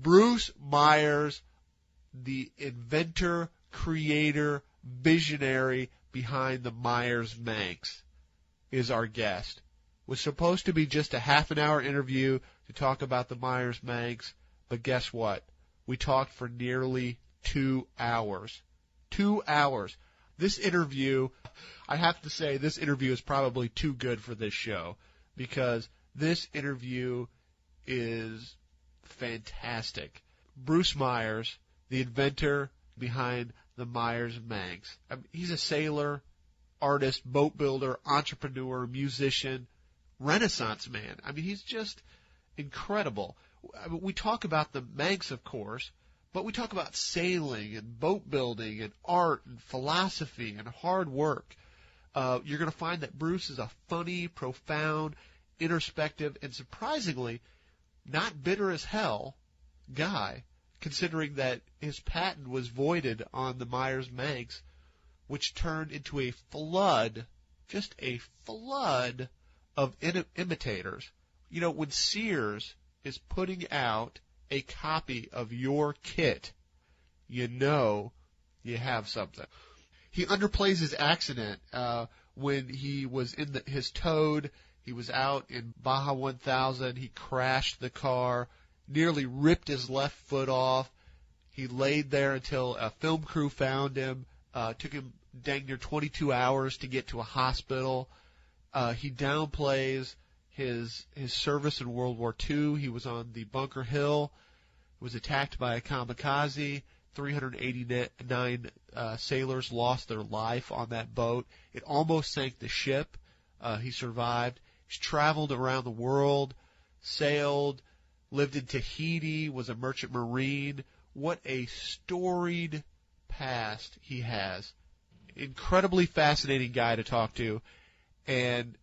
Bruce Meyers, the inventor, creator, visionary behind the Meyers Manx, is our guest. It was supposed to be just a half-an-hour interview to talk about the Meyers Manx, but guess what? We talked for nearly 2 hours. 2 hours. This interview, I have to say, this interview is probably too good for this show, because this interview is fantastic. Bruce Meyers, the inventor behind the Meyers Manx. I mean, he's a sailor, artist, boat builder, entrepreneur, musician, Renaissance man. I mean, he's just incredible. I mean, we talk about the Manx, of course, but we talk about sailing and boat building and art and philosophy and hard work. You're going to find that Bruce is a funny, profound, introspective, and surprisingly not bitter as hell guy, considering that his patent was voided on the Meyers Manx, which turned into a flood, just a flood of imitators. You know, when Sears is putting out a copy of your kit, you know you have something. He underplays his accident when he was in his Toad. He was out in Baja 1000. He crashed the car, nearly ripped his left foot off. He laid there until a film crew found him. Took him dang near 22 hours to get to a hospital. He downplays his service in World War II. He was on the Bunker Hill, was attacked by a kamikaze. 389 sailors lost their life on that boat. It almost sank the ship. He survived. He's traveled around the world, sailed, lived in Tahiti, was a merchant marine. What a storied past he has. Incredibly fascinating guy to talk to, and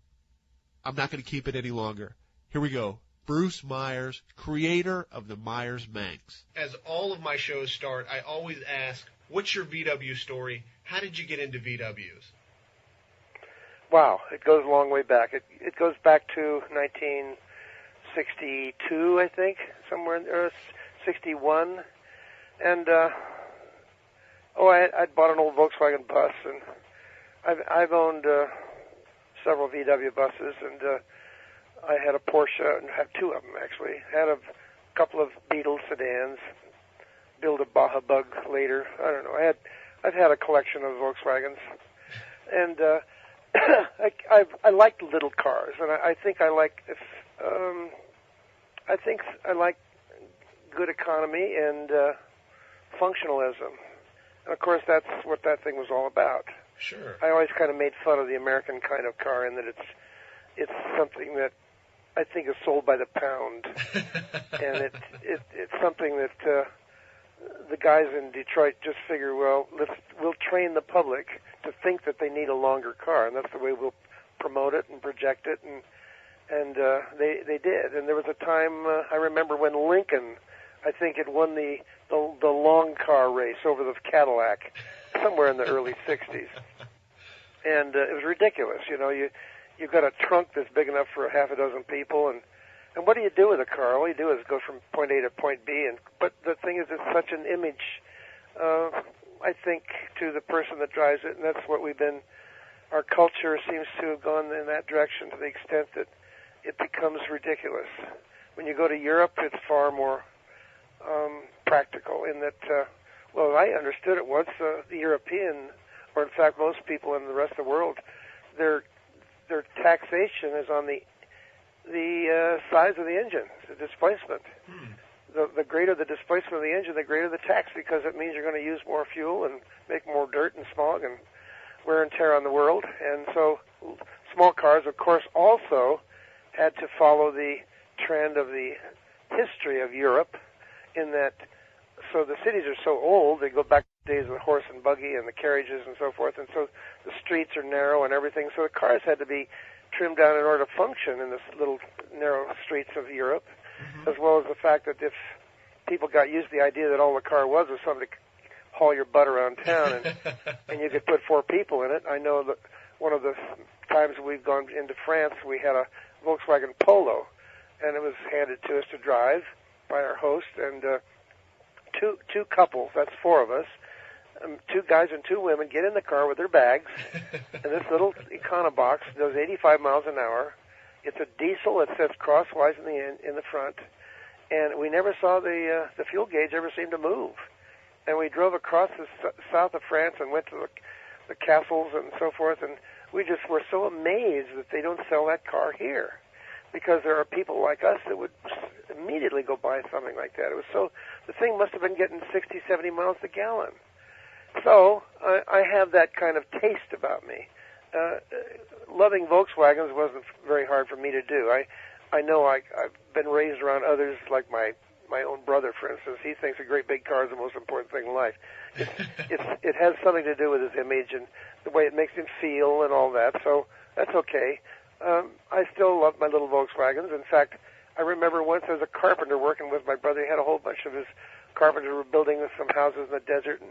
I'm not going to keep it any longer. Here we go. Bruce Meyers, creator of the Meyers Manx. As all of my shows start, I always ask, what's your VW story? How did you get into VWs? Wow, it goes a long way back. It goes back to 1962, I think, somewhere in there, 61. And, I'd bought an old Volkswagen bus, and I've owned several VW buses, and I had a Porsche, and had two of them, actually. Had a couple of Beetle sedans, built a Baja Bug later. I don't know. I've had a collection of Volkswagens, and I like little cars, and I think I like good economy and functionalism. And of course, that's what that thing was all about. Sure. I always kind of made fun of the American kind of car in that it's something that I think is sold by the pound, and it's something that the guys in Detroit just figure, well, we'll train the public to think that they need a longer car, and that's the way we'll promote it and project it, and they did. And there was a time I remember when Lincoln, I think, had won the long car race over the Cadillac somewhere in the early 60s. And it was ridiculous. You know, you've got a trunk that's big enough for half a dozen people, and what do you do with a car? All you do is go from point A to point B. But the thing is, it's such an image, I think, to the person that drives it, and that's what our culture seems to have gone in that direction to the extent that it becomes ridiculous. When you go to Europe, it's far more practical in that, well, I understood it once, the European, or in fact most people in the rest of the world, their taxation is on the size of the engine, the displacement. The greater the displacement of the engine, the greater the tax, because it means you're going to use more fuel and make more dirt and smog and wear and tear on the world. And so small cars, of course, also had to follow the trend of the history of Europe in that, so the cities are so old, they go back to the days of the horse and buggy and the carriages and so forth, and so the streets are narrow and everything, so the cars had to be trimmed down in order to function in this little narrow streets of Europe, as well as the fact that if people got used to the idea that all the car was something to haul your butt around town, and you could put 4 people in it. I know that one of the times we've gone into France, we had a Volkswagen Polo, and it was handed to us to drive, by our host, and two couples. That's four of us. Two guys and two women get in the car with their bags, and this little Econobox does 85 miles an hour. It's a diesel. It sits crosswise in the front, and we never saw the fuel gauge ever seem to move. And we drove across the south of France and went to the castles and so forth, and we just were so amazed that they don't sell that car here, because there are people like us that would immediately go buy something like that. It was so, the thing must have been getting 60, 70 miles a gallon. So I have that kind of taste about me. Loving Volkswagens wasn't very hard for me to do. I know I've been raised around others, like my own brother, for instance. He thinks a great big car is the most important thing in life. It has something to do with his image and the way it makes him feel and all that, so that's okay. I still love my little Volkswagens. In fact, I remember once as a carpenter working with my brother, he had a whole bunch of his carpenters were building some houses in the desert,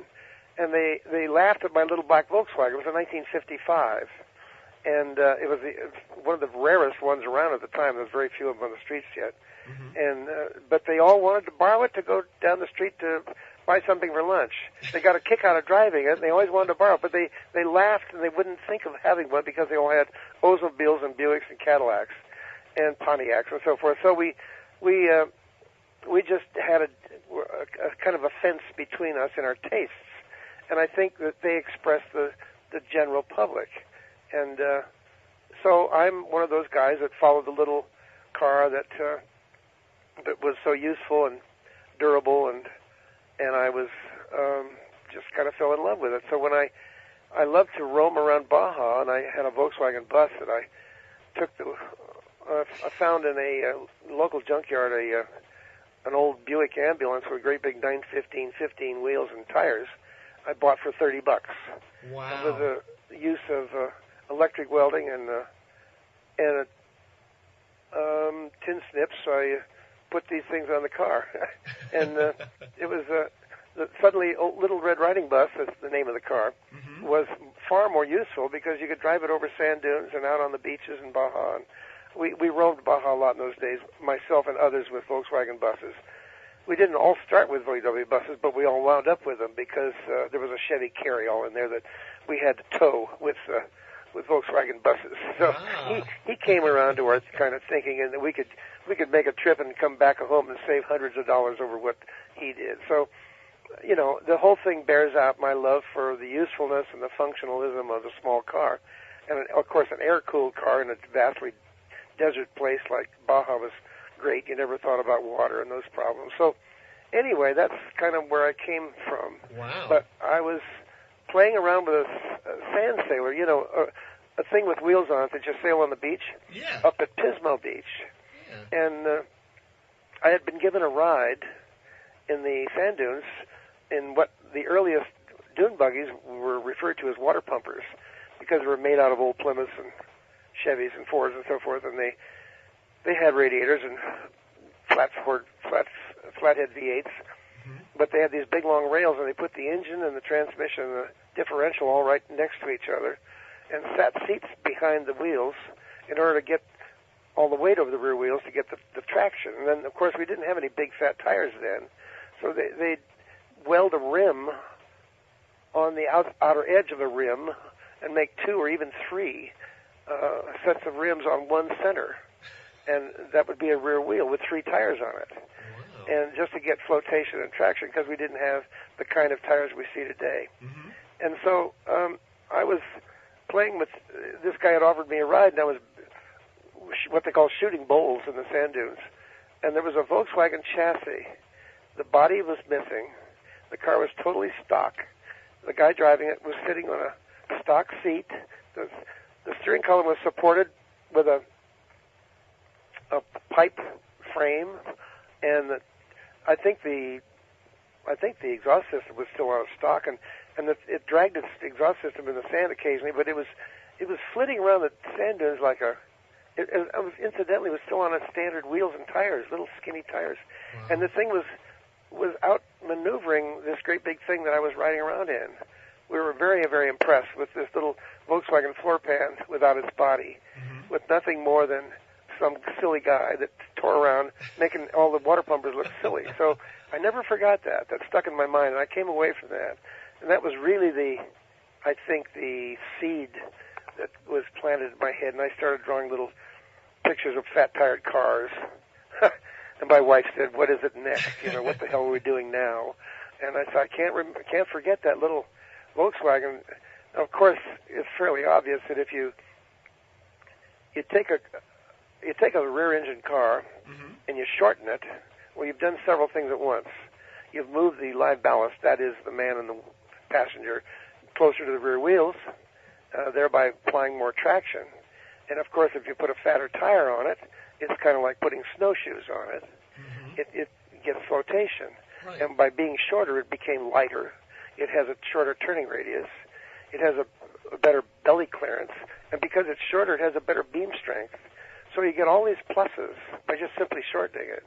and they laughed at my little black Volkswagen. It was in 1955, and it was one of the rarest ones around at the time. There was very few of them on the streets yet. Mm-hmm. And but they all wanted to borrow it to go down the street to buy something for lunch. They got a kick out of driving it, and they always wanted to borrow it, but they laughed, and they wouldn't think of having one because they all had Oldsmobiles and Buicks and Cadillacs and Pontiacs and so forth. So we just had a kind of a fence between us and our tastes, and I think that they express the general public. And so I'm one of those guys that followed the little car that was so useful and durable, and I was just kind of fell in love with it. So when I loved to roam around Baja, and I had a Volkswagen bus that I took I found in a local junkyard an old Buick ambulance with great big 915 wheels and tires. I bought for $30. Wow! With the use of electric welding and tin snips, I put these things on the car, and it was suddenly Little Red Riding Bus, that's the name of the car, mm-hmm. was far more useful because you could drive it over sand dunes and out on the beaches in Baja. And we roamed Baja a lot in those days, myself and others with Volkswagen buses. We didn't all start with VW buses, but we all wound up with them because there was a Chevy Carryall in there that we had to tow with Volkswagen buses. So he came around to our kind of thinking, and that we could make a trip and come back home and save hundreds of dollars over what he did. So, you know, the whole thing bears out my love for the usefulness and the functionalism of a small car. And, of course, an air-cooled car in a vastly desert place like Baja was great. You never thought about water and those problems. So, anyway, that's kind of where I came from. Wow. But I was playing around with a sand sailor, you know, a thing with wheels on it that you sail on the beach. Yeah. Up at Pismo Beach. Yeah. And I had been given a ride in the sand dunes in what the earliest dune buggies were referred to as water pumpers, because they were made out of old Plymouths and Chevys and Fords and so forth, and they had radiators and flathead V8s, mm-hmm. but they had these big long rails, and they put the engine and the transmission and the differential all right next to each other, and sat seats behind the wheels in order to get all the weight over the rear wheels to get the traction. And then, of course, we didn't have any big fat tires then, so they'd weld a rim on the outer edge of a rim and make 2 or even 3 sets of rims on one center, and that would be a rear wheel with 3 tires on it. Wow. And just to get flotation and traction, because we didn't have the kind of tires we see today. Mm-hmm. And so I was playing with, this guy had offered me a ride, and I was what they call shooting bowls in the sand dunes. And there was a Volkswagen chassis. The body was missing. The car was totally stock. The guy driving it was sitting on a stock seat. The steering column was supported with a pipe frame, and I think the exhaust system was still on stock, and it dragged its exhaust system in the sand occasionally, but it was flitting around the sand dunes like it was still on its standard wheels and tires, little skinny tires. Wow. And the thing was out maneuvering this great big thing that I was riding around in. We were very, very impressed with this little Volkswagen floor pan without its body, mm-hmm. with nothing more than some silly guy that tore around, making all the water pumpers look silly. So I never forgot that. That stuck in my mind, and I came away from that. And that was really I think, the seed that was planted in my head, and I started drawing little pictures of fat-tired cars. And my wife said, "What is it next? What the hell are we doing now?" And I thought, I can't forget that little Volkswagen. Of course, it's fairly obvious that if you take a rear-engine car and you shorten it, well, you've done several things at once. You've moved the live ballast, that is the man and the passenger, closer to the rear wheels, thereby applying more traction. And of course, if you put a fatter tire on it, it's kind of like putting snowshoes on it. It gets flotation. Right. And by being shorter, it became lighter. It has a shorter turning radius. It has a better belly clearance. And because it's shorter, it has a better beam strength. So you get all these pluses by just simply shortening it.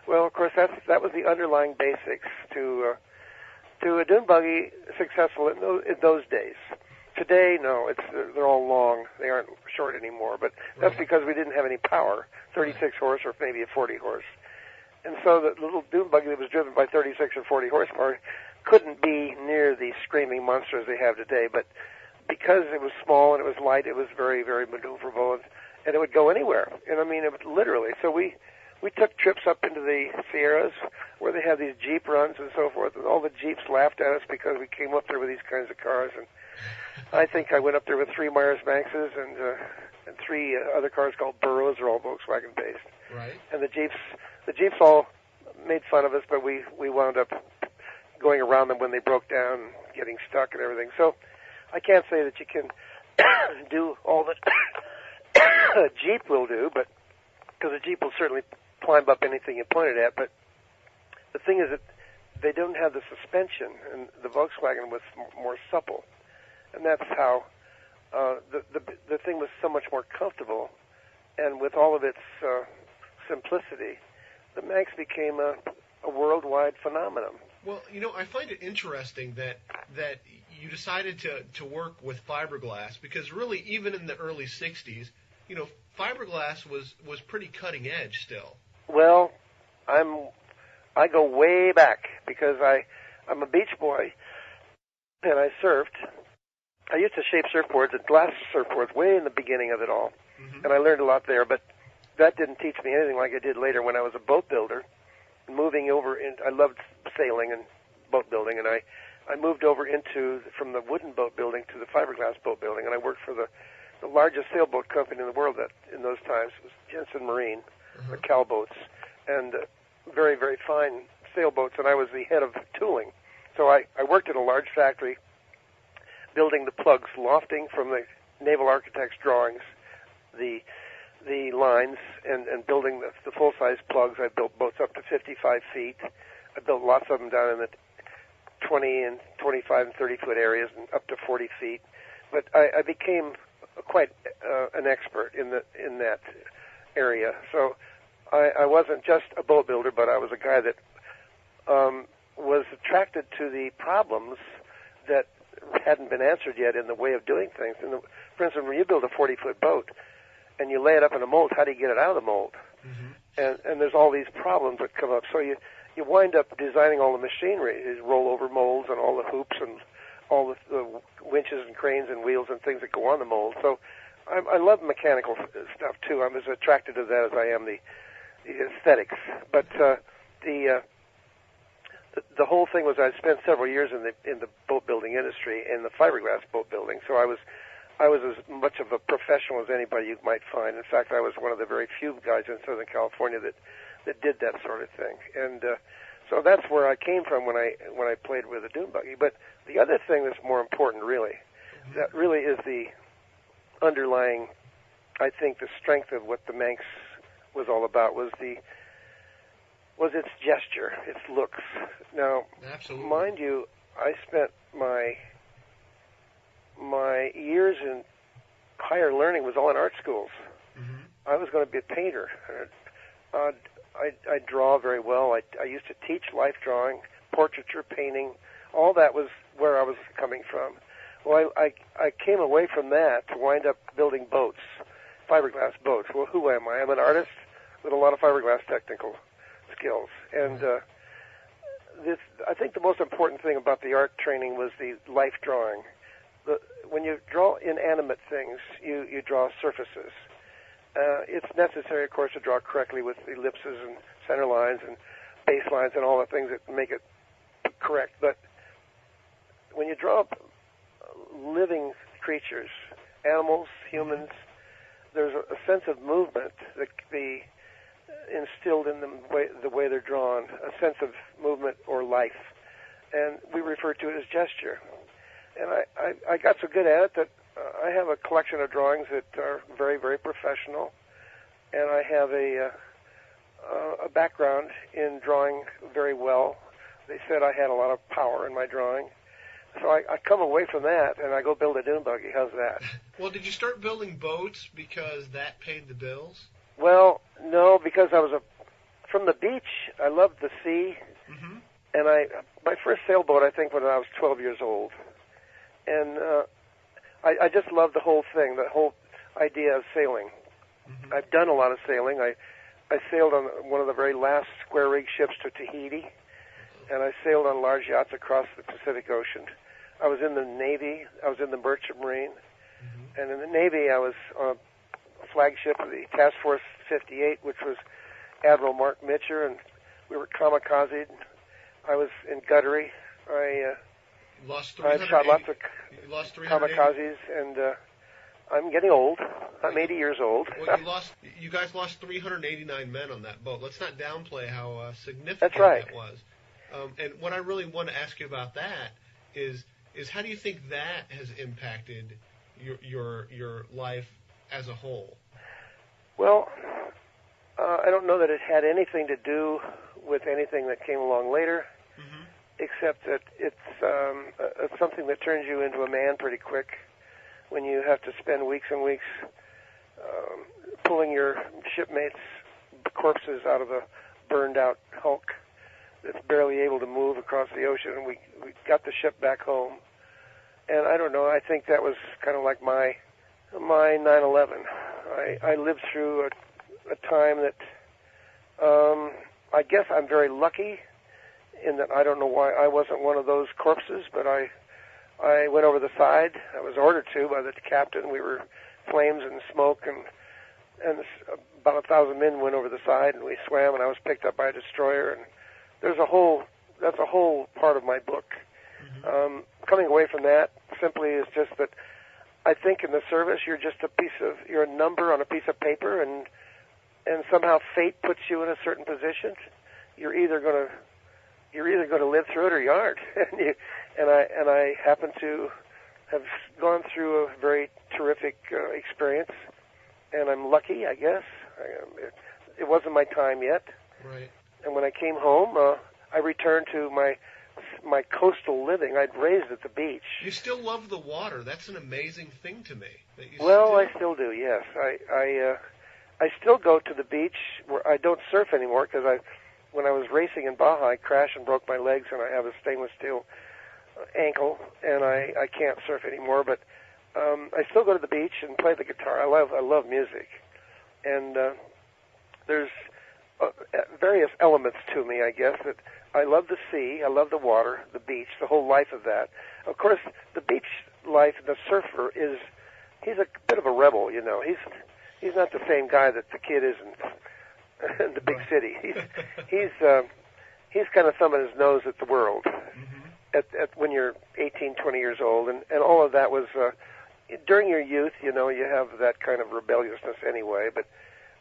Well, of course, that was the underlying basics to a dune buggy successful in those days. Today, no, they're all long. They aren't short anymore. But that's because we didn't have any power, 36 horse or maybe a 40 horse. And so the little dune buggy that was driven by 36 or 40 horsepower couldn't be near the screaming monsters they have today. But because it was small and it was light, it was very, very maneuverable, and it would go anywhere. And I mean, it would literally. So we took trips up into the Sierras where they have these Jeep runs and so forth, and all the Jeeps laughed at us because we came up there with these kinds of cars. And I think I went up there with 3 Meyers Manxes and 3 other cars called Burros. They're all Volkswagen based. Right. And the Jeeps all made fun of us, but we wound up going around them when they broke down, getting stuck and everything. So I can't say that you can do all that a Jeep will do, but because a Jeep will certainly climb up anything you point it at. But the thing is that they don't have the suspension, and the Volkswagen was more supple, and that's how the thing was so much more comfortable, and with all of its simplicity, the Manx became a worldwide phenomenon. Well, I find it interesting that you decided to work with fiberglass, because really, even in the early 60s, fiberglass was pretty cutting edge still. Well, I go way back because I'm a beach boy, and I surfed. I used to shape surfboards and glass surfboards way in the beginning of it all, and I learned a lot there, but that didn't teach me anything like I did later when I was a boat builder. Moving over I loved sailing and boat building, and I moved over from the wooden boat building to the fiberglass boat building, and I worked for the largest sailboat company in the world in those times. It was Jensen Marine, the Cal boats, and very, very fine sailboats, and I was the head of tooling. So I worked in a large factory building the plugs, lofting from the naval architect's drawings, the lines, and building the full-size plugs. I built boats up to 55 feet. I built lots of them down in the 20 and 25 and 30-foot areas and up to 40 feet. But I became quite an expert in that area. So I wasn't just a boat builder, but I was a guy that was attracted to the problems that hadn't been answered yet in the way of doing things. For instance, when you build a 40-foot boat and you lay it up in a mold, how do you get it out of the mold? And there's all these problems that come up. So you wind up designing all the machinery, these rollover molds and all the hoops and all the winches and cranes and wheels and things that go on the mold. So I love mechanical stuff too. I'm as attracted to that as I am the aesthetics. But the whole thing was I spent several years in the boat building industry, in the fiberglass boat building. So I was as much of a professional as anybody you might find. In fact, I was one of the very few guys in Southern California that did that sort of thing. And so that's where I came from when I played with a dune buggy. But the other thing that's more important, really, that really is the underlying, I think, the strength of what the Manx was all about was its gesture, its looks. Now, absolutely, mind you, I spent my years in higher learning was all in art schools. I was going to be a painter. I draw very well. I used to teach life drawing, portraiture, painting. All that was where I was coming from. Well, I came away from that to wind up building boats, fiberglass boats. Well, who am I? I'm an artist with a lot of fiberglass technical skills. And I think the most important thing about the art training was the life drawing. When you draw inanimate things, you draw surfaces. It's necessary, of course, to draw correctly with ellipses and center lines and base lines and all the things that make it correct. But when you draw living creatures, animals, humans, there's a sense of movement that can be instilled in them the way they're drawn, a sense of movement or life. And we refer to it as gesture. And I got so good at it that I have a collection of drawings that are very, very professional. And I have a background in drawing very well. They said I had a lot of power in my drawing. So I come away from that, and I go build a dune buggy. How's that? Well, did you start building boats because that paid the bills? Well, no, because from the beach, I loved the sea. Mm-hmm. And my first sailboat, I think, when I was 12 years old. And I just loved the whole thing, the whole idea of sailing. Mm-hmm. I've done a lot of sailing. I sailed on one of the very last square rig ships to Tahiti, and I sailed on large yachts across the Pacific Ocean. I was in the Navy. I was in the Merchant Marine. Mm-hmm. And in the Navy, I was on a flagship of the Task Force 58, which was Admiral Mark Mitcher, and we were kamikazed. I was in Guttery. I shot lots of kamikazes, and I'm getting old. I'm 80 years old. Well, you guys lost 389 men on that boat. Let's not downplay how significant That's right. that was. And what I really want to ask you about that is how do you think that has impacted your life as a whole? Well, I don't know that it had anything to do with anything that came along later, mm-hmm. except that it's something that turns you into a man pretty quick when you have to spend weeks and weeks pulling your shipmates' corpses out of a burned-out hulk that's barely able to move across the ocean. And we got the ship back home. And I don't know, I think that was kind of like my 9/11. I lived through a time that I guess I'm very lucky in that I don't know why I wasn't one of those corpses, but I went over the side. I was ordered to by the captain. We were flames and smoke, and about 1,000 men went over the side, and we swam, and I was picked up by a destroyer. And that's a whole part of my book. Mm-hmm. Coming away from that simply is just that I think in the service you're just you're a number on a piece of paper, and somehow fate puts you in a certain position. You're either going to live through it or you aren't. and I happen to have gone through a very terrific experience, and I'm lucky, I guess. It wasn't my time yet. Right. And when I came home, I returned to my coastal living. I'd raised at the beach. You still love the water. That's an amazing thing to me. I still do. Yes, I still go to the beach where I don't surf anymore because when I was racing in Baja, I crashed and broke my legs, and I have a stainless steel ankle, and I can't surf anymore. But I still go to the beach and play the guitar. I love music, and there's various elements to me, I guess, that I love the sea, I love the water, the beach, the whole life of that. Of course, the beach life, the surfer he's a bit of a rebel, you know. He's not the same guy that the kid is in the big city. He's kind of thumbing his nose at the world at when you're 18, 20 years old, and all of that was during your youth. You know, you have that kind of rebelliousness anyway. But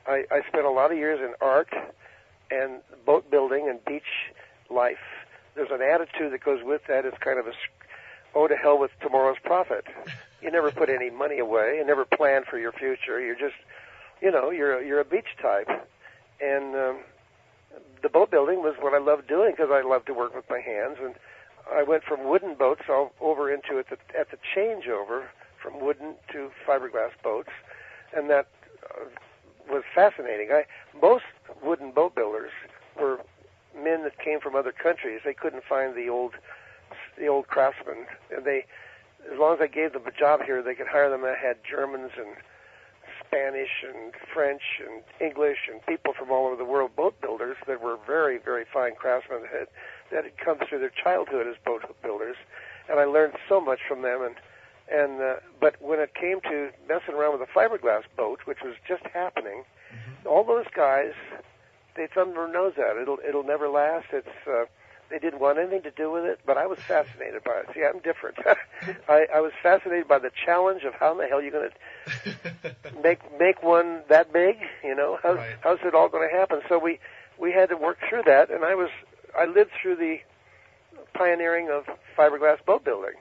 I spent a lot of years in art and boat building and beach life. There's an attitude that goes with that. It's kind of to hell with tomorrow's profit. You never put any money away. You never plan for your future. You're just, you're a beach type. And the boat building was what I loved doing because I love to work with my hands. And I went from wooden boats over into at the changeover from wooden to fiberglass boats, and that was fascinating. Most wooden boat builders were men that came from other countries. They couldn't find the old craftsmen, and as long as I gave them a job here, they could hire them. I had Germans and Spanish and French and English and people from all over the world, boat builders that were very, very fine craftsmen that had come through their childhood as boat builders, and I learned so much from them. But when it came to messing around with a fiberglass boat, which was just happening, all those guys, they thumbed their nose at it. It'll never last. They didn't want anything to do with it, but I was fascinated by it. See, I'm different. I was fascinated by the challenge of how in the hell you're going to make one that big. You know, how's it all going to happen? So we had to work through that, and I lived through the pioneering of fiberglass boat building,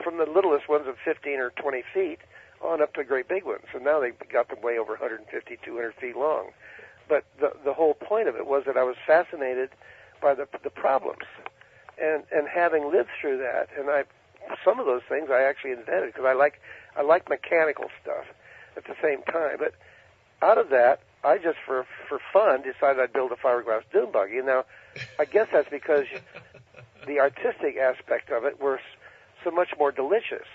from the littlest ones of 15 or 20 feet on up to great big ones, and now they've got them way over 150, 200 feet long. But the whole point of it was that I was fascinated by the problems, and having lived through that, and some of those things I actually invented because I like mechanical stuff at the same time. But out of that, I just for fun decided I'd build a fiberglass dune buggy. And now, I guess that's because the artistic aspect of it were so much more delicious.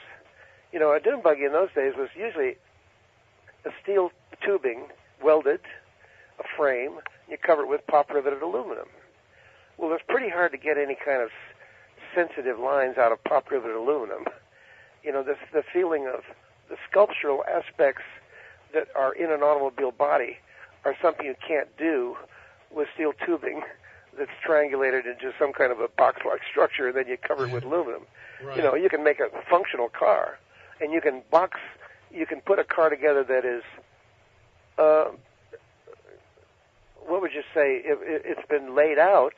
You know, a dune buggy in those days was usually a steel tubing welded, a frame, and you cover it with pop riveted aluminum. Well, it's pretty hard to get any kind of sensitive lines out of pop riveted aluminum. You know, the feeling of the sculptural aspects that are in an automobile body are something you can't do with steel tubing that's triangulated into some kind of a box-like structure, and then you cover it with aluminum. Right. You know, you can make a functional car, and you can put a car together that is, what would you say? It's been laid out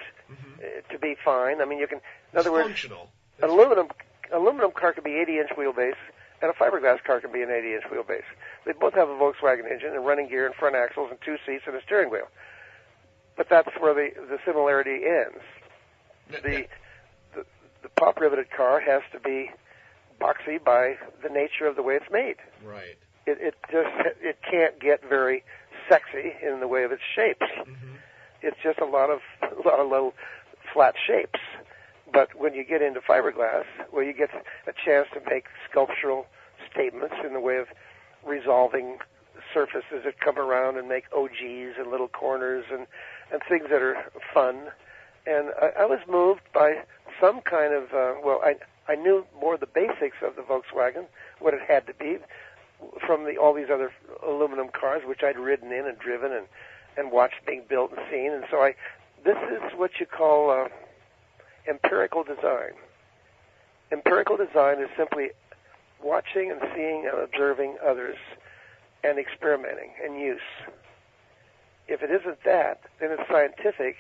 to be fine. I mean, you can, in other words, functional. An aluminum car can be 80-inch wheelbase, and a fiberglass car can be an 80-inch wheelbase. They both have a Volkswagen engine and running gear and front axles and 2 seats and a steering wheel. But that's where the similarity ends. The pop riveted car has to be boxy by the nature of the way it's made. Right. It can't get very sexy in the way of its shapes. It's just a lot of little flat shapes. But when you get into fiberglass, well, you get a chance to make sculptural statements in the way of resolving surfaces that come around and make OGs and little corners and things that are fun. And I was moved by some kind of, I knew more the basics of the Volkswagen, what it had to be, from all these other aluminum cars, which I'd ridden in and driven and watched being built and seen. And so this is what you call empirical design. Empirical design is simply watching and seeing and observing others and experimenting and use. If it isn't that, then it's scientific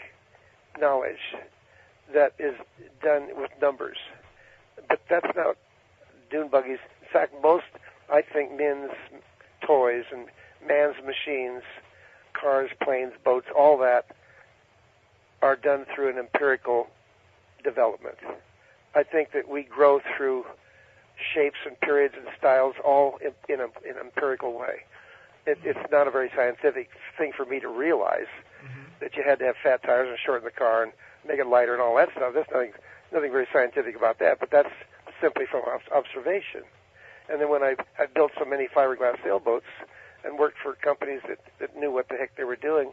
knowledge that is done with numbers. But that's not dune buggies. In fact, most, I think, men's toys and man's machines, cars, planes, boats, all that are done through an empirical development. I think that we grow through shapes and periods and styles all in an empirical way. It's not a very scientific thing for me to realize that you had to have fat tires and shorten the car and make it lighter and all that stuff. There's nothing very scientific about that, but that's simply from observation. And then when I built so many fiberglass sailboats and worked for companies that knew what the heck they were doing,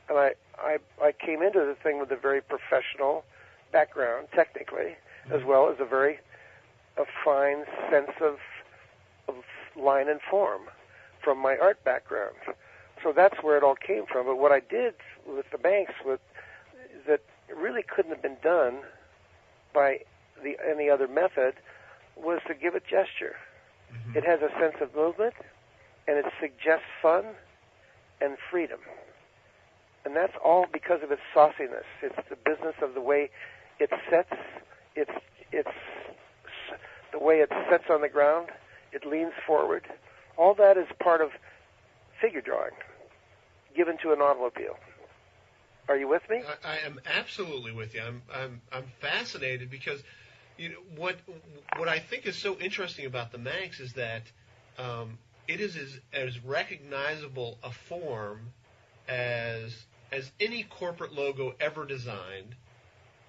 and I came into the thing with a very professional background, technically, as well as a fine sense of line and form from my art background. So that's where it all came from. But what I did with the Manx that really couldn't have been done by any other method was to give it gesture. It has a sense of movement, and it suggests fun and freedom. And that's all because of its sauciness. It's the business of the way it sets. It's the way it sets on the ground. It leans forward. All that is part of figure drawing given to an automobile. Are you with me? I am absolutely with you. I'm fascinated because what I think is so interesting about the Manx is that it is as recognizable a form as any corporate logo ever designed.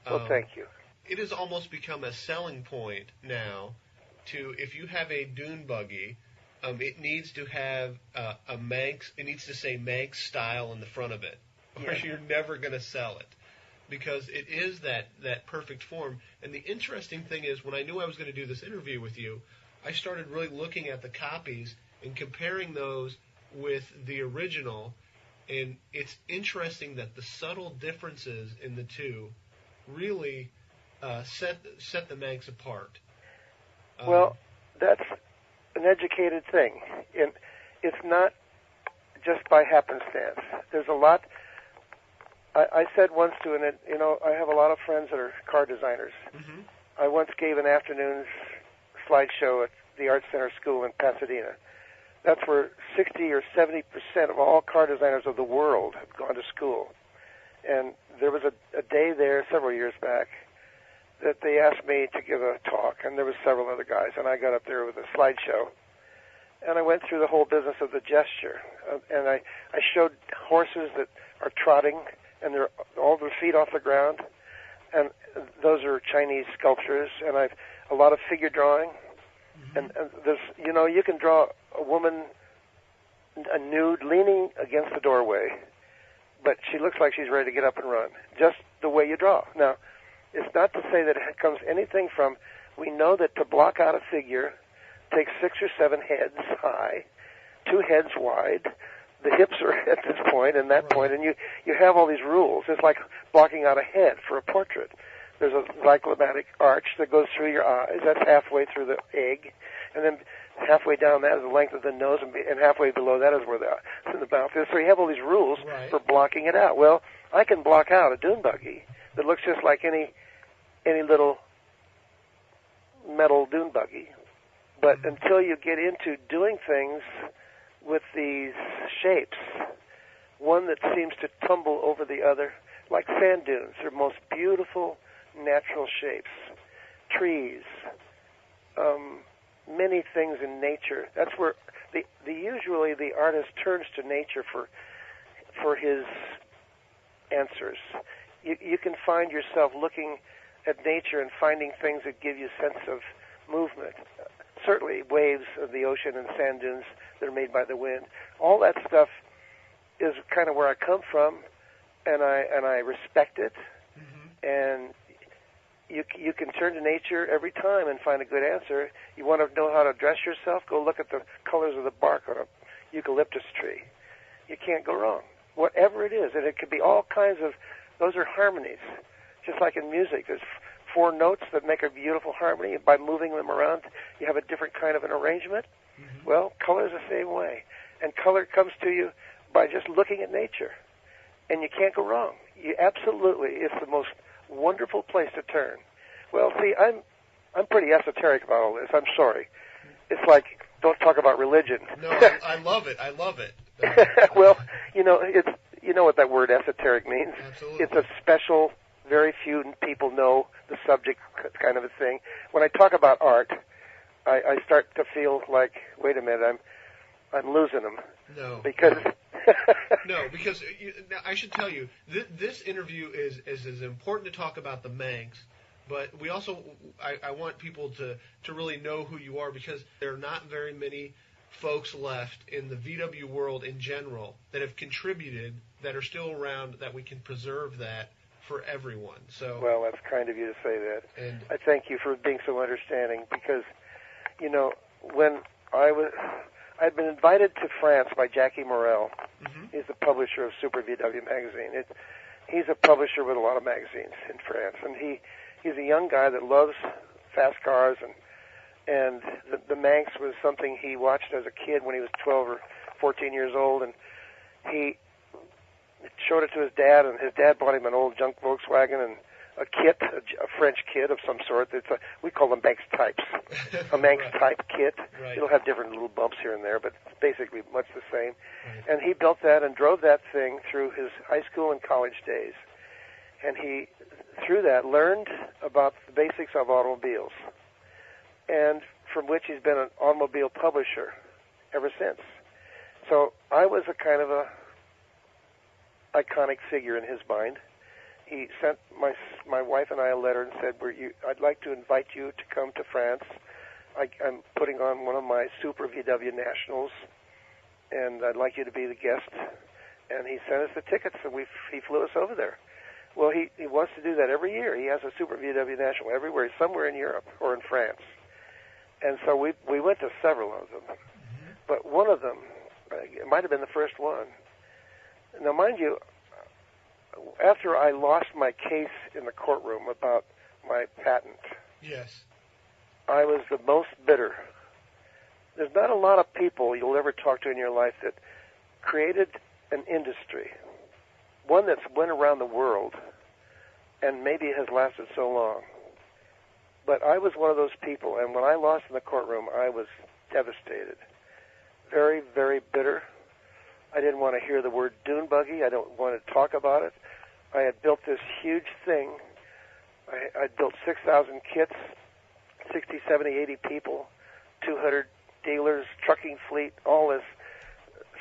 Well, thank you. It has almost become a selling point now to, if you have a dune buggy, it needs to have a Manx. It needs to say Manx style in the front of it, or Yes. you're never going to sell it, because it is that perfect form. And the interesting thing is, when I knew I was going to do this interview with you, I started really looking at the copies and comparing those with the original. And it's interesting that the subtle differences in the two really set the Manx apart. Well, that's an educated thing, and it's not just by happenstance. There's a lot. I said once to an, I have a lot of friends that are car designers. Mm-hmm. I once gave an afternoon's slideshow at the Art Center School in Pasadena. That's where 60 or 70% of all car designers of the world have gone to school. And there was a day there several years back that they asked me to give a talk, and there was several other guys, and I got up there with a slideshow. And I went through the whole business of the gesture. And I showed horses that are trotting, and they're all their feet off the ground. And those are Chinese sculptures, and I've a lot of figure drawing. And there's, you can draw a woman, a nude, leaning against the doorway, but she looks like she's ready to get up and run, just the way you draw. Now, it's not to say that it comes anything from, we know that to block out a figure takes 6 or 7 heads high, 2 heads wide. The hips are at this point and that point, and you have all these rules. It's like blocking out a head for a portrait. There's a zygomatic arch that goes through your eyes. That's halfway through the egg. And then halfway down that is the length of the nose, and halfway below that is where the mouth is. So you have all these rules for blocking it out. Well, I can block out a dune buggy that looks just like any little metal dune buggy. But until you get into doing things with these shapes, one that seems to tumble over the other, like sand dunes, they're most beautiful natural shapes, trees, many things in nature. That's where usually the artist turns to nature for his answers. You can find yourself looking at nature and finding things that give you a sense of movement. Certainly waves of the ocean and sand dunes that are made by the wind. All that stuff is kind of where I come from, and I respect it. And you can turn to nature every time and find a good answer. You want to know how to dress yourself? Go look at the colors of the bark on a eucalyptus tree. You can't go wrong. Whatever it is, and it could be all kinds of, those are harmonies. Just like in music, there's 4 notes that make a beautiful harmony, and by moving them around, you have a different kind of an arrangement. Well, color is the same way. And color comes to you by just looking at nature. And you can't go wrong. You absolutely, it's the most wonderful place to turn. Well, see, I'm pretty esoteric about all this. I'm sorry. It's like, don't talk about religion. No, I love it. I love it. Well, you know what that word esoteric means. Absolutely. It's a special, very few people know the subject kind of a thing. When I talk about art, I start to feel like, wait a minute, I'm losing them. No. Because no, because now I should tell you, this interview is as important to talk about the Manx, but we also, I want people to really know who you are, because there are not very many folks left in the VW world in general that have contributed, that are still around, that we can preserve that for everyone. So, well, that's kind of you to say that. And I thank you for being so understanding, because, when I'd been invited to France by Jackie Morel. He's the publisher of Super VW magazine. He's a publisher with a lot of magazines in France, and he's a young guy that loves fast cars, and the Manx was something he watched as a kid when he was 12 or 14 years old, and he showed it to his dad, and his dad bought him an old junk Volkswagen and a kit, a French kit of some sort. We call them Manx types. A Manx type kit. Right. It'll have different little bumps here and there, but it's basically much the same. Right. And he built that and drove that thing through his high school and college days. And he, through that, learned about the basics of automobiles, and from which he's been an automobile publisher ever since. So I was a kind of a iconic figure in his mind. He sent my wife and I a letter and said, I'd like to invite you to come to France. I'm putting on one of my Super VW Nationals, and I'd like you to be the guest. And he sent us the tickets, and he flew us over there. Well, he wants to do that every year. He has a Super VW National everywhere, somewhere in Europe or in France. And so we went to several of them. Mm-hmm. But one of them, it might have been the first one. Now, mind you, after I lost my case in the courtroom about my patent, yes, I was the most bitter. There's not a lot of people you'll ever talk to in your life that created an industry, one that's went around the world, and maybe it has lasted so long. But I was one of those people, and when I lost in the courtroom, I was devastated. Very, very bitter. I didn't want to hear the word dune buggy. I don't want to talk about it. I had built this huge thing. I'd built 6,000 kits, 60, 70, 80 people, 200 dealers, trucking fleet, all this,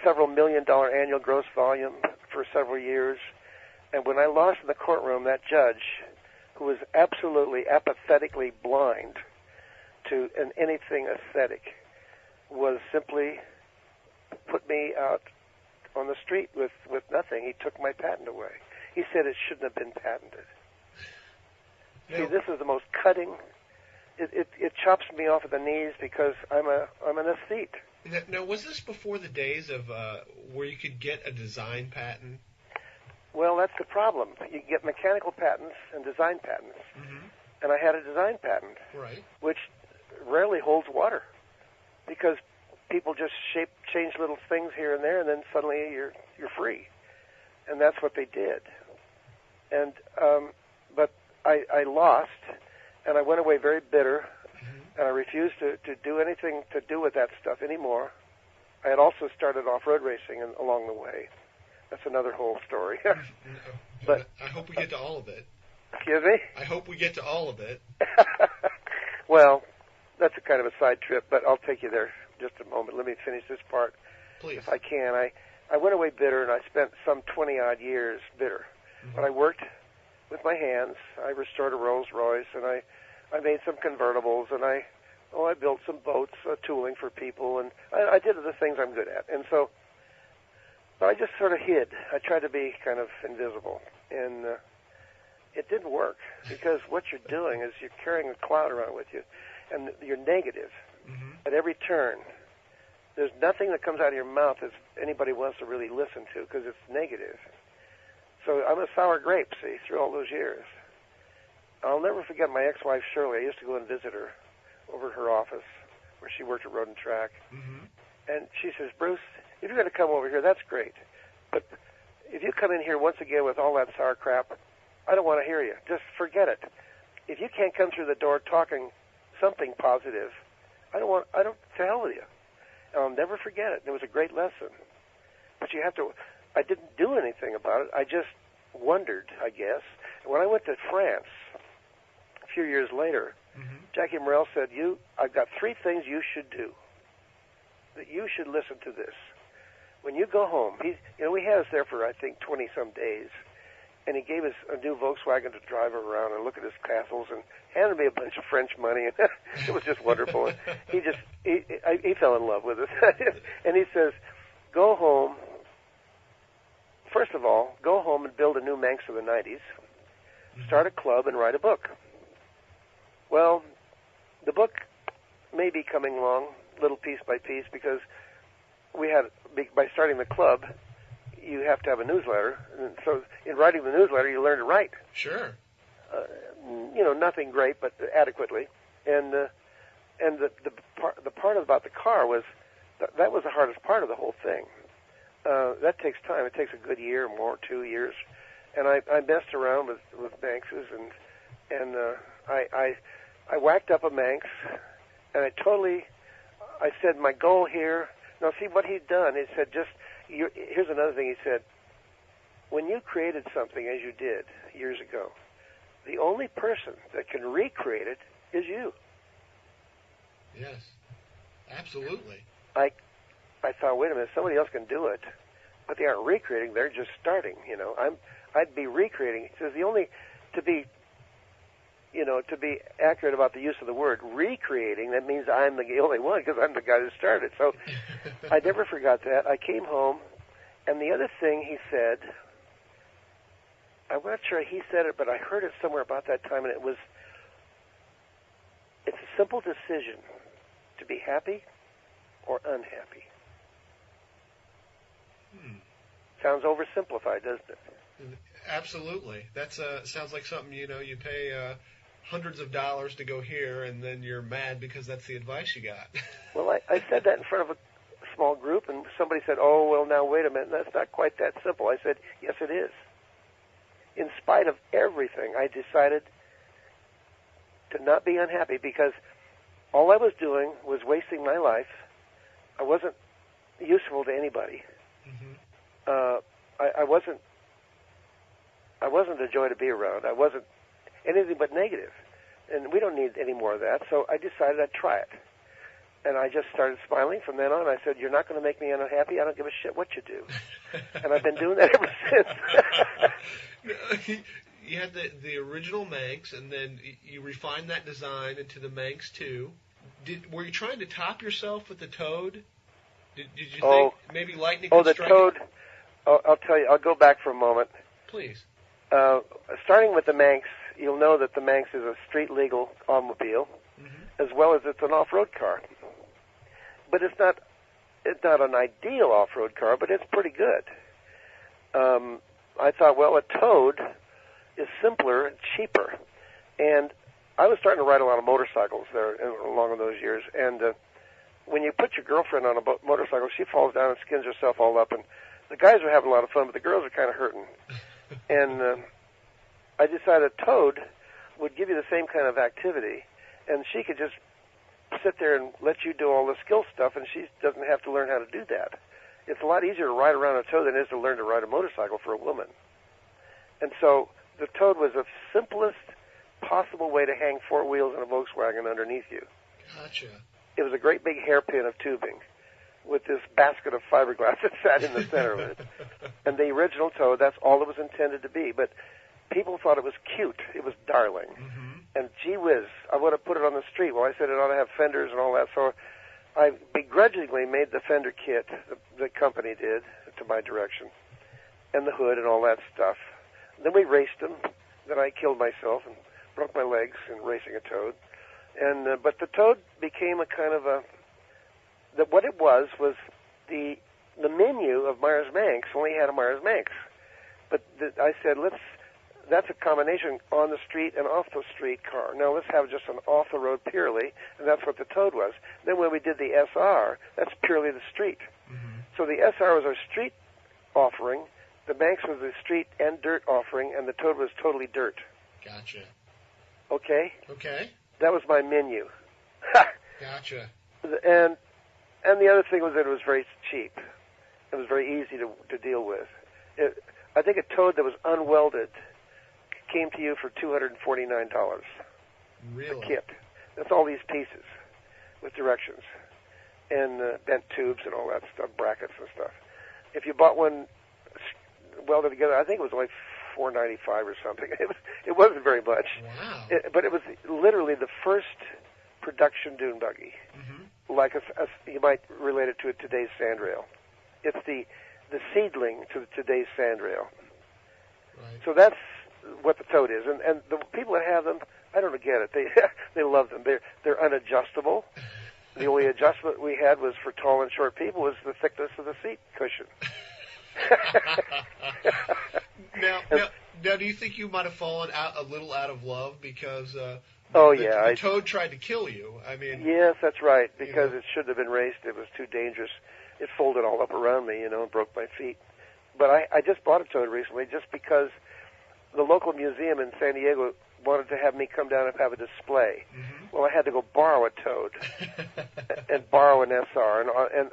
several $1 million annual gross volume for several years. And when I lost in the courtroom, that judge, who was absolutely apathetically blind to anything aesthetic, was simply put me out on the street with nothing. He took my patent away. He said it shouldn't have been patented. No. See, this is the most cutting. It chops me off at the knees because I'm an aesthete. Now, was this before the days of where you could get a design patent? Well, that's the problem. You get mechanical patents and design patents. Mm-hmm. And I had a design patent, right, which rarely holds water because people just change little things here and there, and then suddenly you're free. And that's what they did. And but I lost, and I went away very bitter, mm-hmm. and I refused to do anything to do with that stuff anymore. I had also started off-road racing along the way. That's another whole story. But I hope we get to all of it. Excuse me? I hope we get to all of it. Well, that's a kind of a side trip, but I'll take you there just a moment. Let me finish this part. Please. If I can. I went away bitter, and I spent some 20-odd years bitter. Mm-hmm. But I worked with my hands. I restored a Rolls Royce, and I made some convertibles, and I built some boats, tooling for people, and I did the things I'm good at. And so, but I just sort of hid. I tried to be kind of invisible, and it didn't work because what you're doing is you're carrying a cloud around with you, and you're negative mm-hmm. at every turn. There's nothing that comes out of your mouth that anybody wants to really listen to because it's negative. So I'm a sour grape, see, through all those years. I'll never forget my ex-wife, Shirley. I used to go and visit her over at her office where she worked at Road and Track. Mm-hmm. And she says, Bruce, if you're going to come over here, that's great. But if you come in here once again with all that sour crap, I don't want to hear you. Just forget it. If you can't come through the door talking something positive, to hell with you. And I'll never forget it. It was a great lesson. But I didn't do anything about it. I just wondered, I guess. And when I went to France a few years later, mm-hmm. Jackie Morrell said, I've got 3 things you should do. That you should listen to this. When you go home, we had us there for, I think, 20-some days. And he gave us a new Volkswagen to drive around and look at his castles and handed me a bunch of French money. And it was just wonderful. And he fell in love with us. And he says, go home. First of all, go home and build a new Manx of the 90s. Start a club and write a book. Well, the book may be coming along little piece by piece because by starting the club, you have to have a newsletter. And so in writing the newsletter, you learn to write. Sure. Nothing great, but adequately. And the part about the car was, that was the hardest part of the whole thing. That takes time. It takes a good year or more, 2 years. And I messed around with Manxes, and I whacked up a Manx, and I said, my goal here. Now, see what he'd done. He said, here's another thing he said. When you created something, as you did years ago, the only person that can recreate it is you. Yes, absolutely. I thought, wait a minute, somebody else can do it, but they aren't recreating. They're just starting. I'd be recreating. He says to be to be accurate about the use of the word recreating, that means I'm the only one because I'm the guy who started. So I never forgot that. I came home, and the other thing he said, I'm not sure he said it, but I heard it somewhere about that time, and it's a simple decision to be happy or unhappy. Sounds oversimplified, doesn't it? Absolutely. That sounds like something, you pay hundreds of dollars to go here, and then you're mad because that's the advice you got. Well, I said that in front of a small group, and somebody said, oh, well, now, wait a minute, that's not quite that simple. I said, yes, it is. In spite of everything, I decided to not be unhappy because all I was doing was wasting my life. I wasn't useful to anybody. Mm-hmm. I wasn't a joy to be around. I wasn't anything but negative. And we don't need any more of that, so I decided I'd try it. And I just started smiling from then on. I said, you're not going to make me unhappy. I don't give a shit what you do. And I've been doing that ever since. You had the original Manx, and then you refined that design into the Manx 2. Were you trying to top yourself with the Toad? Did you think maybe lightning could strike? Oh, the Toad. I'll tell you. I'll go back for a moment. Please. Starting with the Manx, you'll know that the Manx is a street-legal automobile, as well as it's an off-road car. But it's not an ideal off-road car, but it's pretty good. I thought, well, a Toad is simpler and cheaper. And I was starting to ride a lot of motorcycles there along in those years. And when you put your girlfriend on a motorcycle, she falls down and skins herself all up. And the guys are having a lot of fun, but the girls are kind of hurting. And I decided a Toad would give you the same kind of activity, and she could just sit there and let you do all the skill stuff, and she doesn't have to learn how to do that. It's a lot easier to ride around a Toad than it is to learn to ride a motorcycle for a woman. And so the Toad was the simplest possible way to hang four wheels in a Volkswagen underneath you. Gotcha. It was a great big hairpin of tubing with this basket of fiberglass that sat in the center of it. And the original Toad, that's all it was intended to be. But people thought it was cute. It was darling. Mm-hmm. And gee whiz, I would have put it on the street. Well, I said it ought to have fenders and all that. So I begrudgingly made the fender kit, the company did, to my direction, and the hood and all that stuff. Then we raced them. Then I killed myself and broke my legs in racing a Toad. And but the Toad became a kind of what it was the menu of Meyers Manx only had a Meyers Manx. But I said, that's a combination on the street and off the street car. Now let's have just an off the road purely, and that's what the Toad was. Then when we did the SR, that's purely the street. Mm-hmm. So the SR was our street offering, the Manx was the street and dirt offering, and the Toad was totally dirt. Gotcha. Okay? Okay. That was my menu. Gotcha. And the other thing was that it was very cheap. It was very easy to deal with. I think a Toad that was unwelded came to you for $249. Really? The kit. That's all these pieces with directions and bent tubes and all that stuff, brackets and stuff. If you bought one welded together, I think it was like $4.95 or something. It wasn't very much. Wow. But it was literally the first production dune buggy. Mm-hmm. Like you might relate it to today's sandrail. It's the seedling to today's sandrail. Right. So that's what the Toad is, and the people that have them, I don't get it. They love them. They're unadjustable. The only adjustment we had was for tall and short people was the thickness of the seat cushion. Now, do you think you might have fallen a little out of love because the Toad tried to kill you? I mean, yes, that's right. Because it shouldn't have been raced. It was too dangerous. It folded all up around me, and broke my feet. But I just bought a Toad recently just because the local museum in San Diego wanted to have me come down and have a display. Mm-hmm. Well, I had to go borrow a Toad and borrow an SR, and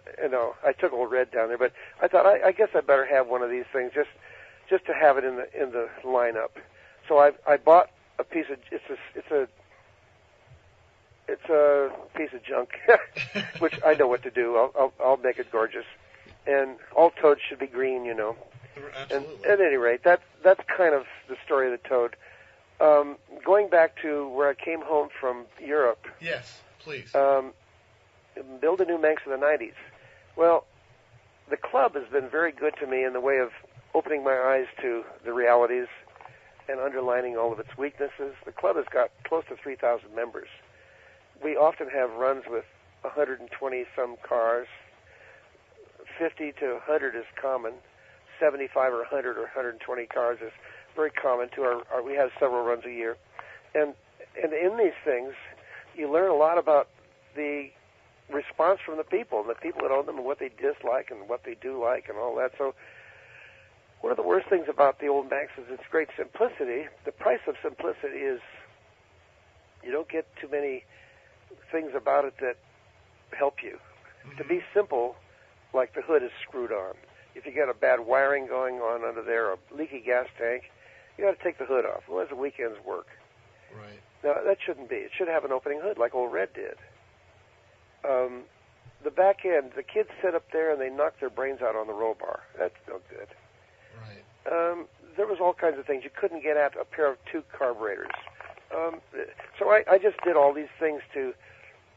I took Old Red down there. But I thought I guess I better have one of these things just to have it in the lineup. So I bought a piece of it's a piece of junk, which I know what to do. I'll make it gorgeous, and all Toads should be green, Absolutely. And at any rate, that's kind of the story of the Toad. going back to where I came home from Europe, Yes, please. build a new Manx in the 90s. Well, the club has been very good to me in the way of opening my eyes to the realities and underlining all of its weaknesses. The club has got close to 3,000 members. We often have runs with 120-some cars. 50 to 100 is common. 75 or 100 or 120 cars is very common to we have several runs a year. And in these things, you learn a lot about the response from the people and the people that own them and what they dislike and what they do like and all that. So one of the worst things about the old Manx is its great simplicity. The price of simplicity is you don't get too many things about it that help you. Mm-hmm. To be simple, like the hood is screwed on. If you got a bad wiring going on under there, a leaky gas tank, you got to take the hood off. Well, that's a weekend's work. Right. Now, that shouldn't be. It should have an opening hood like old Red did. The back end, the kids sit up there and they knock their brains out on the roll bar. That's no good. Right. There was all kinds of things. You couldn't get at a pair of two carburetors. So I just did all these things to,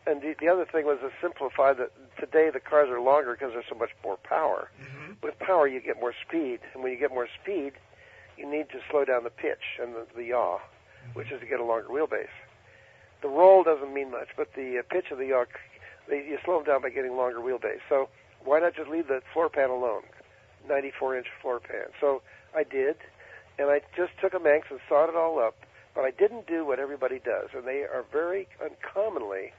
and the other thing was to simplify that today the cars are longer because there's so much more power. Mm-hmm. With power, you get more speed. And when you get more speed, you need to slow down the pitch and the yaw, which is to get a longer wheelbase. The roll doesn't mean much, but the pitch of the yaw, you slow them down by getting longer wheelbase. So why not just leave the floor pan alone, 94-inch floor pan? So I did, and I just took a Manx and sawed it all up, but I didn't do what everybody does, and they are very uncommonly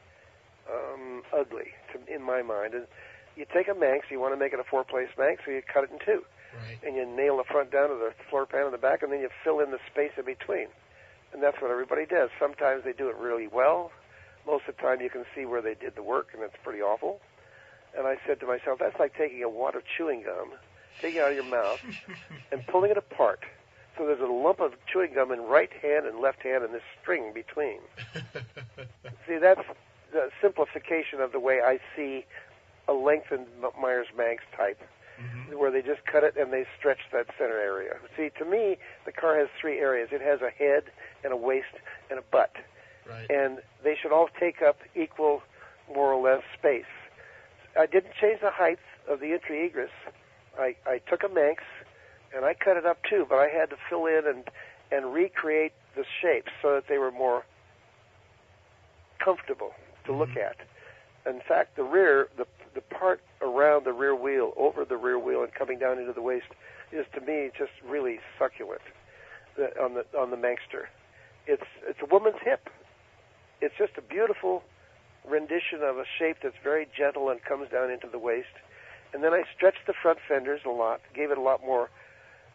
ugly in my mind. And you take a Manx, you want to make it a four-place Manx, so you cut it in two. Right. And you nail the front down to the floor pan in the back, and then you fill in the space in between. And that's what everybody does. Sometimes they do it really well. Most of the time you can see where they did the work, and it's pretty awful. And I said to myself, that's like taking a wad of chewing gum, taking it out of your mouth, and pulling it apart. So there's a lump of chewing gum in right hand and left hand and this string between. See, that's the simplification of the way I see a lengthened Meyers Manx type, where they just cut it and they stretch that center area. See, to me, the car has three areas. It has a head and a waist and a butt. Right. And they should all take up equal, more or less, space. I didn't change the height of the entry egress. I took a Manx, and I cut it up too, but I had to fill in and recreate the shapes so that they were more comfortable to look at. In fact, the rear, the part around the rear wheel, over the rear wheel, and coming down into the waist is, to me, just really succulent on the Manxster. It's a woman's hip. It's just a beautiful rendition of a shape that's very gentle and comes down into the waist. And then I stretched the front fenders a lot, gave it a lot more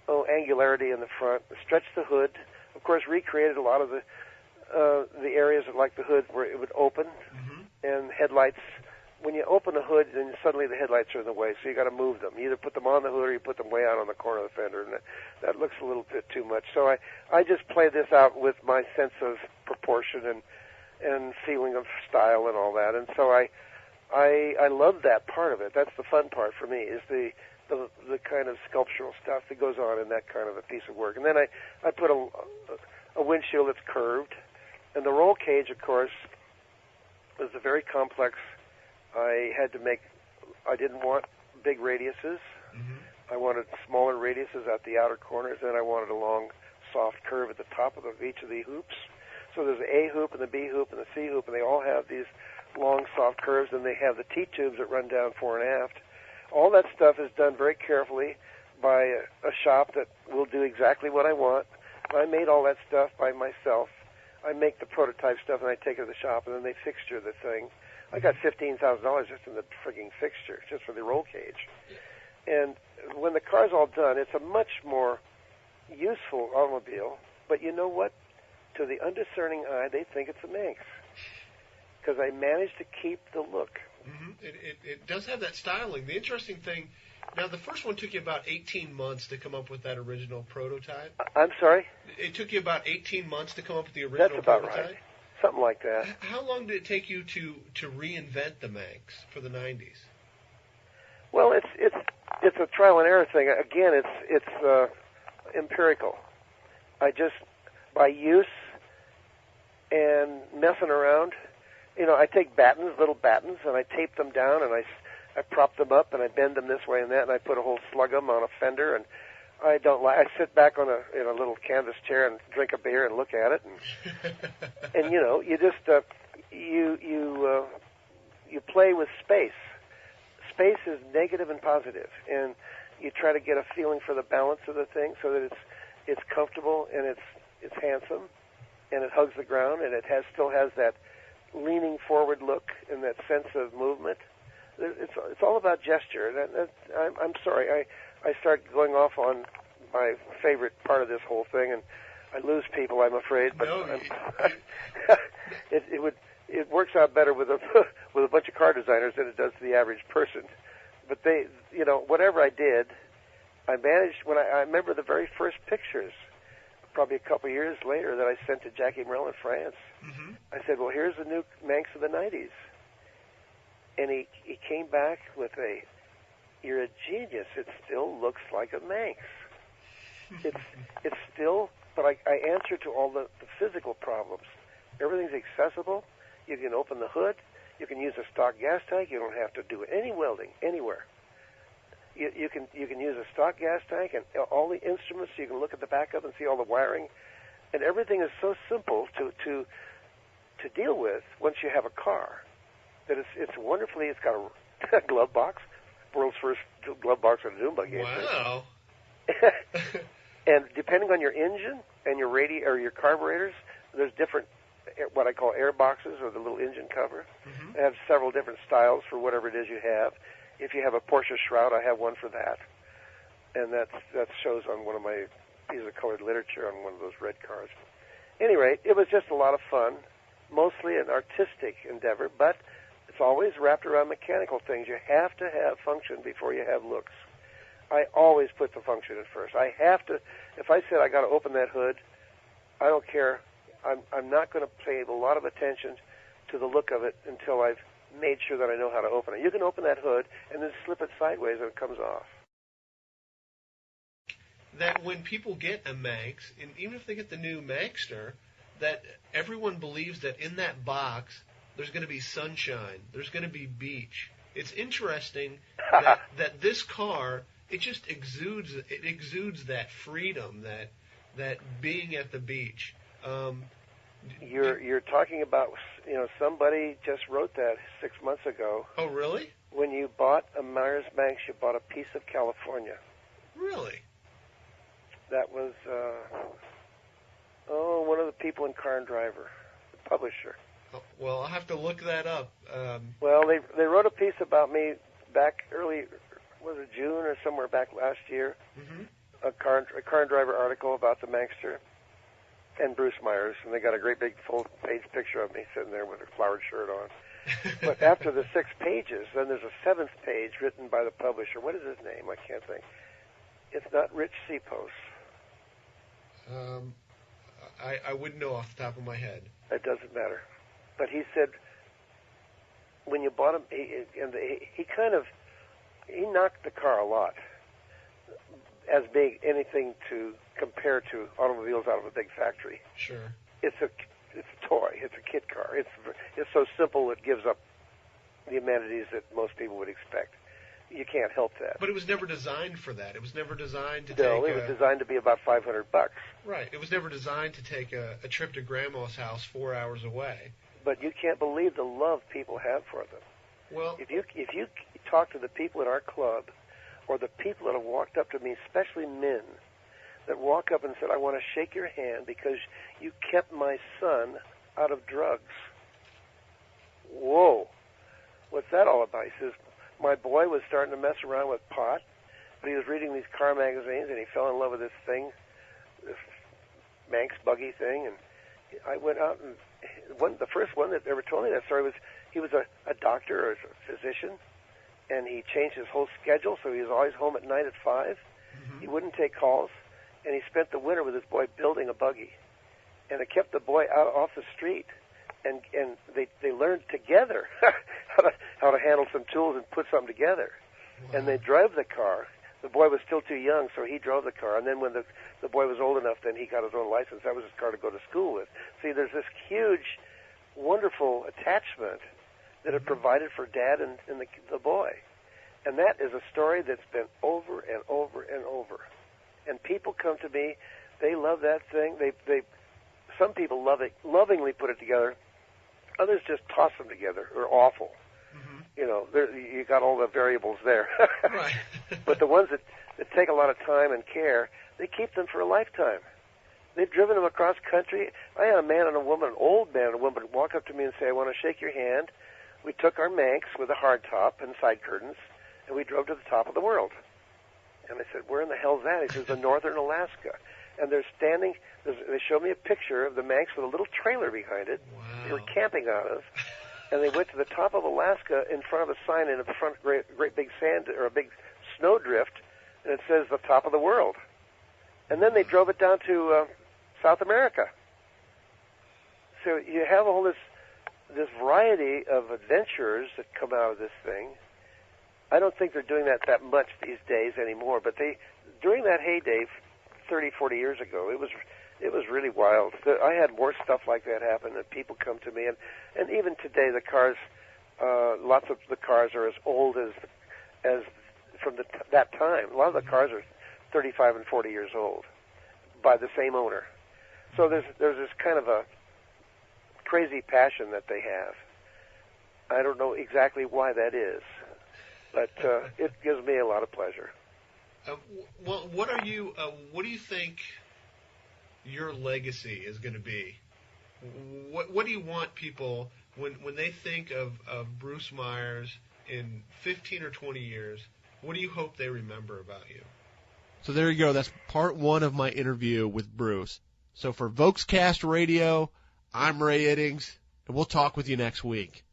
angularity in the front, stretched the hood, of course recreated a lot of the areas like the hood where it would open, and headlights. When you open the hood, then suddenly the headlights are in the way, so you got to move them. You either put them on the hood or you put them way out on the corner of the fender, and that looks a little bit too much. So I just play this out with my sense of proportion and feeling of style and all that. And so I love that part of it. That's the fun part for me, is the kind of sculptural stuff that goes on in that kind of a piece of work. And then I put a windshield that's curved, and the roll cage, of course, was a very complex. I didn't want big radiuses. I wanted smaller radiuses at the outer corners, and I wanted a long, soft curve at the top of each of the hoops. So there's the A hoop and the B hoop and the C hoop, and they all have these long, soft curves, and they have the T-tubes that run down fore and aft. All that stuff is done very carefully by a shop that will do exactly what I want. I made all that stuff by myself. I make the prototype stuff, and I take it to the shop, and then they fixture the thing. I got $15,000 just in the frigging fixture, just for the roll cage. And when the car's all done, it's a much more useful automobile. But you know what? To the undiscerning eye, they think it's a Manx, because I managed to keep the look. It does have that styling. The interesting thing, now the first one took you about 18 months to come up with that original prototype. I'm sorry? It took you about 18 months to come up with the original prototype? That's about right. Something like that. How long did it take you to reinvent the Manx for the 90s? Well, it's a trial and error thing. Again, it's empirical. I just, by use and messing around. You know, I take battens, little battens, and I tape them down, and I prop them up, and I bend them this way and that, and I put a whole slug of them on a fender, and I don't like. I sit back on in a little canvas chair and drink a beer and look at it, and you know, you just you play with space. Space is negative and positive, and you try to get a feeling for the balance of the thing so that it's comfortable and it's handsome, and it hugs the ground, and it still has that leaning forward look and that sense of movement. It's all about gesture. I'm sorry, I start going off on my favorite part of this whole thing, and I lose people, I'm afraid. But no, it works out better with a bunch of car designers than it does to the average person. But they, you know, whatever I did, I managed. When I remember the very first pictures, probably a couple of years later, that I sent to Jackie Merrill in France. Mm-hmm. I said, "Well, here's the new Manx of the '90s," and he came back with "You're a genius. It still looks like a Manx. It's still, but I answer to all the physical problems. Everything's accessible. You can open the hood. You can use a stock gas tank. You don't have to do any welding anywhere. You can use a stock gas tank and all the instruments. You can look at the back of and see all the wiring, and everything is so simple to deal with once you have a car that it's wonderfully. It's got a glove box, world's first glove box on a dune buggy. Wow. And depending on your engine and your or your carburetors, there's different, what I call air boxes, or the little engine cover. Mm-hmm. They have several different styles for whatever it is you have. If you have a Porsche shroud, I have one for that. And that shows on one of my pieces of colored literature on one of those red cars. At any rate, it was just a lot of fun, mostly an artistic endeavor, but it's always wrapped around mechanical things. You have to have function before you have looks. I always put the function at first. I have to. If I said I got to open that hood, I don't care. I'm not going to pay a lot of attention to the look of it until I've made sure that I know how to open it. You can open that hood and then slip it sideways and it comes off. That when people get a Manx, and even if they get the new Manxter, that everyone believes that in that box there's going to be sunshine, there's going to be beach. It's interesting that this car, it just exudes that freedom, that being at the beach. You're talking about, you know, somebody just wrote that 6 months ago. Oh, really? When you bought a Meyers Manx, you bought a piece of California. Really? That was one of the people in Car and Driver, the publisher. Oh, well, I'll have to look that up. Well, they wrote a piece about me back early, was it June or somewhere back last year? Mm-hmm. A Car and Driver article about the Manxter and Bruce Meyers, and they got a great big full-page picture of me sitting there with a flowered shirt on. But after the 6 pages, then there's a 7th page written by the publisher. What is his name? I can't think. It's not Rich Sipos. I wouldn't know off the top of my head. It doesn't matter. But he said, when you bought him, he knocked the car a lot as being anything to compare to automobiles out of a big factory. Sure. It's a toy. It's a kit car. It's so simple it gives up the amenities that most people would expect. You can't help that. But it was never designed for that. It was never designed to No, it was designed to be about $500. Right. It was never designed to take a trip to Grandma's house 4 hours away. But you can't believe the love people have for them. Well, if you talk to the people in our club, or the people that have walked up to me, especially men, that walk up and said, "I want to shake your hand because you kept my son out of drugs." Whoa, what's that all about? He says, "My boy was starting to mess around with pot, but he was reading these car magazines and he fell in love with this thing, this Manx buggy thing, and I went out and the first one that ever told me that story was he was a doctor or a physician, and he changed his whole schedule, so he was always home at night at 5. Mm-hmm. He wouldn't take calls, and he spent the winter with his boy building a buggy, and it kept the boy out off the street, and they learned together how to handle some tools and put something together, wow. And they drove the car. The boy was still too young, so he drove the car. And then when the boy was old enough, then he got his own license. That was his car to go to school with. See, there's this huge, wonderful attachment that it provided for Dad and the boy. And that is a story that's been over and over and over. And people come to me, they love that thing. Some people lovingly put it together. Others just toss them together. They're awful. Mm-hmm. You know, you got all the variables there. Right. But the ones that take a lot of time and care, they keep them for a lifetime. They've driven them across country. I had a man and a woman, an old man and a woman, walk up to me and say, "I want to shake your hand." We took our Manx with a hard top and side curtains, and we drove to the top of the world. And I said, "Where in the hell's that?" He says, "The northern Alaska." And they're standing, they showed me a picture of the Manx with a little trailer behind it. Wow. They were camping out of. And they went to the top of Alaska in front of a sign in a front great big sand or a big snowdrift, and it says the top of the world. And then they drove it down to South America. So you have all this variety of adventures that come out of this thing. I don't think they're doing that much these days anymore, but during that heyday 30, 40 years ago, it was really wild. I had more stuff like that happen, and people come to me, and even today the cars, lots of the cars are as old as from that time. A lot of the cars are 35 and 40 years old by the same owner. So there's this kind of a crazy passion that they have. I don't know exactly why that is, but it gives me a lot of pleasure. Well, what do you think your legacy is going to be? What do you want people, when they think of Bruce Meyers in 15 or 20 years, what do you hope they remember about you? So there you go. That's part one of my interview with Bruce. So for Volkscast Radio, I'm Ray Iddings, and we'll talk with you next week.